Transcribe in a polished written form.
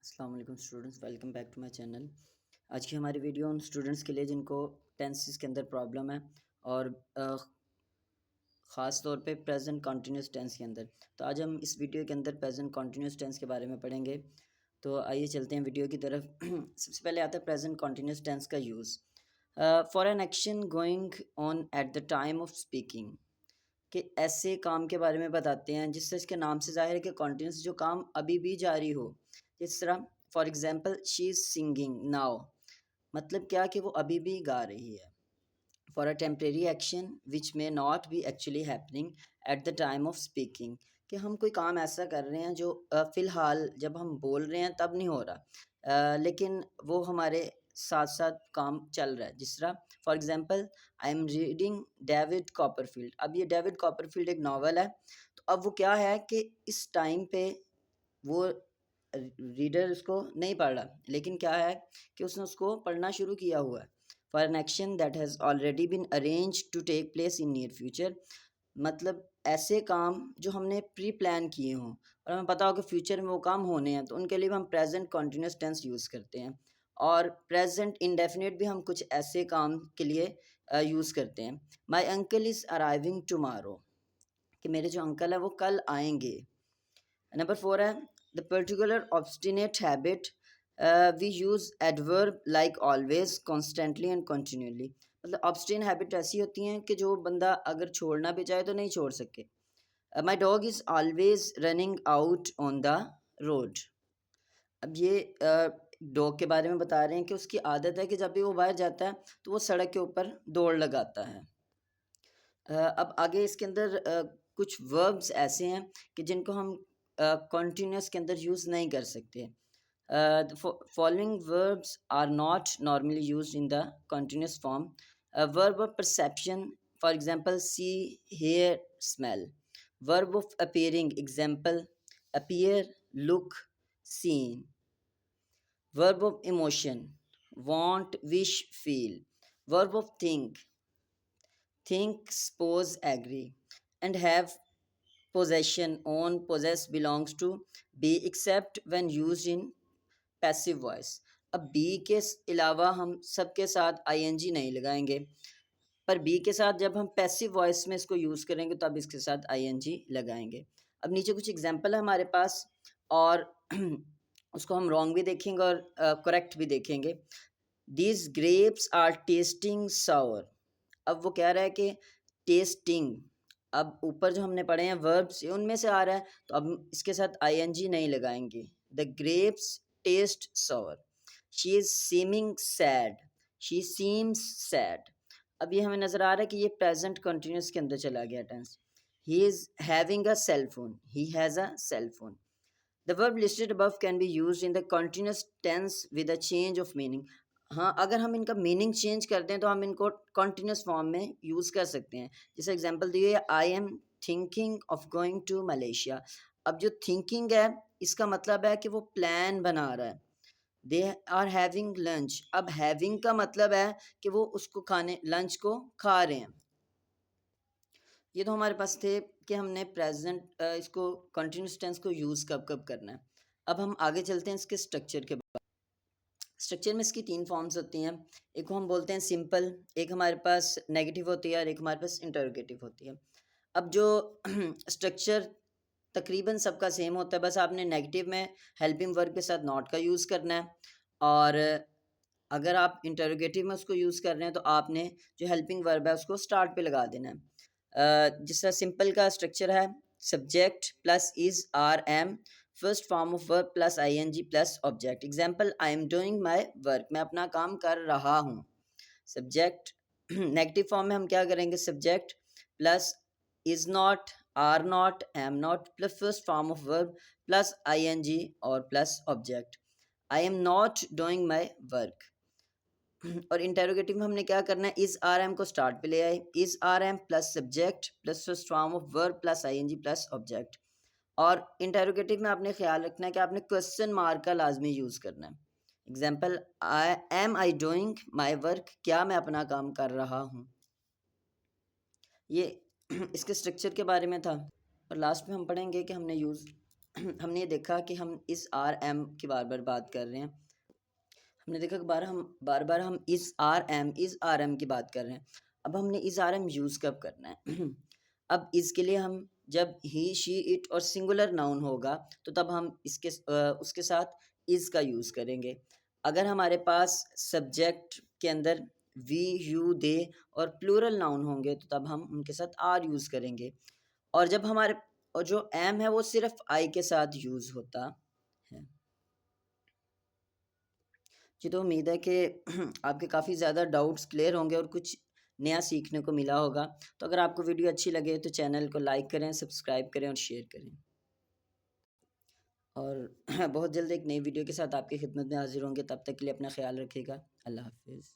अस्सलाम वालेकुम students, welcome back to my channel. आज की हमारी वीडियो उन स्टूडेंट्स के लिए जिनको टेंसेस के अंदर प्रॉब्लम है और ख़ास तौर पे प्रेजेंट कंटिन्यूस टेंस के अंदर। तो आज हम इस वीडियो के अंदर प्रेजेंट कंटिन्यूस टेंस के बारे में पढ़ेंगे। तो आइए चलते हैं वीडियो की तरफ। सबसे पहले आता है प्रेजेंट कंटिन्यूस टेंस का use. For an action going on at the time of speaking, कि ऐसे काम के बारे में बताते हैं जिससे इसके नाम से ज़ाहिर है कि कॉन्टिन्यूस जो काम अभी भी जारी हो। जिस तरह for example she is singing now, मतलब क्या कि वो अभी भी गा रही है। For a temporary action which may not be actually happening at the time of speaking, कि हम कोई काम ऐसा कर रहे हैं जो फ़िलहाल जब हम बोल रहे हैं तब नहीं हो रहा, लेकिन वो हमारे साथ साथ काम चल रहा है। जिस तरह for example I am reading David Copperfield. अब ये डेविड कॉपरफील्ड एक नावल है, तो अब वो क्या है कि इस टाइम पे वो रीडर उसको नहीं पढ़ रहा, लेकिन क्या है कि उसने उसको पढ़ना शुरू किया हुआ है। For an action that has already been arrange to take place in near future, मतलब ऐसे काम जो हमने प्री प्लान किए हों और हमें पता हो कि फ्यूचर में वो काम होने हैं, तो उनके लिए हम प्रेजेंट कॉन्टीन्यूस टेंस यूज़ करते हैं। और प्रेजेंट इंडेफिनिट भी हम कुछ ऐसे काम के लिए यूज़ करते हैं। My uncle is arriving tomorrow, कि मेरे जो अंकल है वो कल आएंगे। नंबर 4 है the particular obstinate habit, we use adverb like always, constantly and continuously. मतलब ऑब्स्टिन हैबिट ऐसी होती हैं कि जो बंदा अगर छोड़ना भी चाहे तो नहीं छोड़ सके। My dog is always running out on the road. अब ये डॉग के बारे में बता रहे हैं कि उसकी आदत है कि जब भी वो बाहर जाता है तो वो सड़क के ऊपर दौड़ लगाता है। अब आगे इसके अंदर कुछ वर्ब्स ऐसे हैं कि जिनको हम कॉन्टिन्यूस के अंदर यूज़ नहीं कर सकते। The following verbs are not normally used in the continuous form. Verb of perception, for example see, hear, smell. Verb of appearing, example appear, look, seem. Verb of emotion, want, wish, feel. Verb of think, suppose, agree. And have, possession, own, possess, belongs to, be, except when used in passive voice. अब B के अलावा हम सबके साथ ING नहीं लगाएंगे, पर B के साथ जब हम पैसिव वॉइस में इसको यूज़ करेंगे तब इसके साथ आईएनजी लगाएंगे। अब नीचे कुछ एग्जांपल है हमारे पास और उसको हम रॉन्ग भी देखेंगे और करेक्ट भी देखेंगे। दीज ग्रेप्स आर टेस्टिंग सावर। अब वो कह रहा है कि टेस्टिंग, अब ऊपर जो हमने पढ़े हैं वर्ब्स उनमें से आ रहा है, तो अब इसके साथ आईएनजी नहीं लगाएंगे। The grapes taste sour. She is seeming sad, she seems sad. अब ये हमें नज़र आ रहा है कि ये प्रेजेंट कंटिन्यूस के अंदर चला गया tense. He is having a cell phone, he has a cell phone. The verb listed above can be used in the continuous tense with a change of meaning. हाँ, अगर हम इनका मीनिंग चेंज कर दें तो हम इनको कॉन्टीन्यूस फॉर्म में यूज़ कर सकते हैं। जैसे एग्जांपल दिए, I am thinking of going to Malaysia. अब जो थिंकिंग है इसका मतलब है कि वो प्लान बना रहा है। दे आर हैविंग लंच, अब हैविंग का मतलब है कि वो उसको खाने, लंच को खा रहे हैं। ये तो हमारे पास थे कि हमने प्रेजेंट इसको कंटिन्यूस टेंस को यूज़ कब कब करना है। अब हम आगे चलते हैं इसके स्ट्रक्चर के बाद। स्ट्रक्चर में इसकी 3 फॉर्म्स होती हैं। एक को हम बोलते हैं सिंपल, एक हमारे पास नेगेटिव होती है और एक हमारे पास इंटरोगेटिव होती है। अब जो स्ट्रक्चर तकरीबन सबका सेम होता है, बस आपने नेगेटिव में हेल्पिंग वर्ब के साथ नॉट का यूज़ करना है, और अगर आप इंटरोगेटिव में उसको यूज़ कर रहे हैं तो आपने जो हेल्पिंग वर्ब है उसको स्टार्ट पे लगा देना है। जिस तरह सिंपल का स्ट्रक्चर है, subject plus is are am, first form of verb plus ING plus object. Example I am doing my work, मैं अपना काम कर रहा हूँ। सब्जेक्ट नेगेटिव फॉर्म में हम क्या करेंगे, subject plus is not, are not, am not plus first form of verb plus ING और plus object. I am not doing my work. और इंटेरोगेटिव में हमने क्या करना है, इज आर एम को स्टार्ट पे ले आए, is are am plus subject plus first form of verb plus ING plus object. और इंटेरोगेटिव में आपने ख्याल रखना है कि आपने क्वेश्चन मार्क का लाजमी यूज़ करना है। Example, I doing my work, क्या मैं अपना काम कर रहा हूँ। ये इसके स्ट्रक्चर के बारे में था। और लास्ट में हम पढ़ेंगे कि हमने यूज़ हमने ये देखा कि हम इस आर एम की बार बार बात कर रहे हैं। हमने देखा कि बार बार हम इस आर एम की बात कर रहे हैं। अब हमने इस आर एम यूज़ कब करना है? अब इसके लिए हम जब ही शी इट और सिंगुलर नाउन होगा तो तब हम उसके साथ इज़ का यूज़ करेंगे। अगर हमारे पास सब्जेक्ट के अंदर वी यू दे और प्लूरल नाउन होंगे तो तब हम उनके साथ आर यूज़ करेंगे। और जब हमारे और जो एम है वो सिर्फ आई के साथ यूज़ होता है। जी, तो उम्मीद है कि आपके काफ़ी ज़्यादा डाउट्स क्लियर होंगे और कुछ नया सीखने को मिला होगा। तो अगर आपको वीडियो अच्छी लगे तो चैनल को लाइक करें, सब्सक्राइब करें और शेयर करें। और बहुत जल्द एक नई वीडियो के साथ आपकी खिदमत में हाज़िर होंगे। तब तक के लिए अपना ख़्याल रखिएगा। अल्लाह हाफ़िज़।